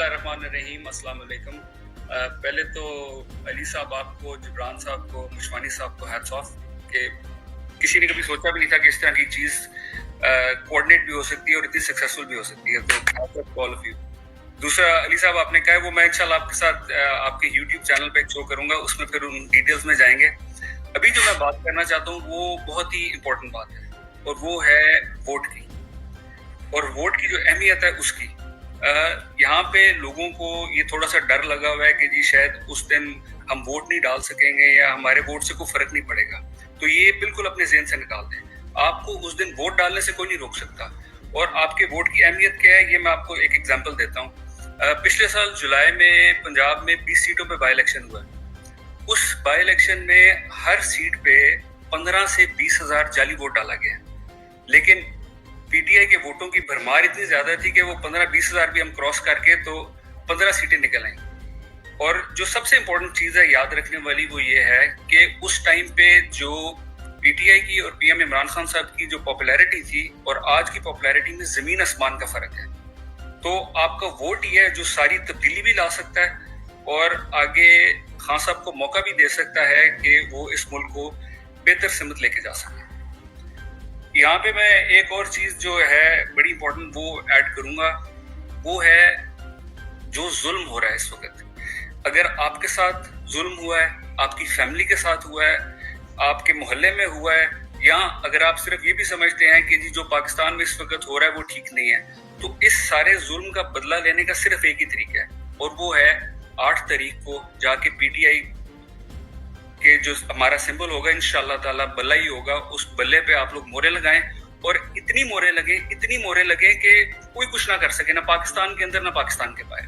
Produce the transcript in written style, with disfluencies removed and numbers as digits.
बिस्मिल्लाहिर्रहमानिर्रहीम, अस्सलाम वालेकुम। पहले तो अली साहब आपको, जिब्रान साहब को, मुशवानी साहब को हैट्स ऑफ कि किसी ने कभी सोचा भी नहीं था कि इस तरह की चीज़ कोऑर्डिनेट भी हो सकती है और इतनी सक्सेसफुल भी हो सकती है। तो hats off all of you. दूसरा, अली साहब आपने कहा है वो मैं इंशाल्लाह आपके साथ आपके यूट्यूब चैनल पे एक शो करूंगा, उसमें फिर उन डिटेल्स में जाएंगे। अभी जो मैं बात करना चाहता हूँ वो बहुत ही इंपॉर्टेंट बात है और वो है वोट की, और वोट की जो अहमियत है उसकी। यहाँ पे लोगों को ये थोड़ा सा डर लगा हुआ है कि जी शायद उस दिन हम वोट नहीं डाल सकेंगे या हमारे वोट से कोई फर्क नहीं पड़ेगा। तो ये बिल्कुल अपने ज़हन से निकाल दें। आपको उस दिन वोट डालने से कोई नहीं रोक सकता। और आपके वोट की अहमियत क्या है, ये मैं आपको एक एग्जांपल देता हूँ। पिछले साल जुलाई में पंजाब में 20 सीटों पे बाई इलेक्शन हुआ। उस बाई इलेक्शन में हर सीट पे 15 से 20 हजार जाली वोट डाला गया, लेकिन पीटीआई के वोटों की भरमार इतनी ज्यादा थी कि वो 15-20 हजार भी हम क्रॉस करके तो 15 सीटें निकल आई। और जो सबसे इंपॉर्टेंट चीज है याद रखने वाली वो ये है कि उस टाइम पे जो पीटीआई की और पीएम इमरान खान साहब की जो पॉपुलैरिटी थी और आज की पॉपुलैरिटी में जमीन आसमान का फर्क है। तो आपका वोट ये है जो सारी तब्दीली भी ला सकता है और आगे खान साहब को मौका भी दे सकता है कि वो इस मुल्क को बेहतर सिमत लेके जा सके। यहाँ पे मैं एक और चीज जो है बड़ी इंपॉर्टेंट वो ऐड करूंगा, वो है जो जुल्म हो रहा है इस वक्त। अगर आपके साथ जुल्म हुआ है, आपकी फैमिली के साथ हुआ है, आपके मोहल्ले में हुआ है, या अगर आप सिर्फ ये भी समझते हैं कि जी जो पाकिस्तान में इस वक्त हो रहा है वो ठीक नहीं है, तो इस सारे जुल्म का बदला लेने का सिर्फ एक ही तरीका है और वो है 8 तारीख को जाके पीटीआई कि जो हमारा सिंबल होगा इंशाअल्लाह ताला बल्ला ही होगा, उस बल्ले पे आप लोग मोहरे लगाएं और इतनी मोहरे लगे कि कोई कुछ ना कर सके, ना पाकिस्तान के अंदर ना पाकिस्तान के बाहर।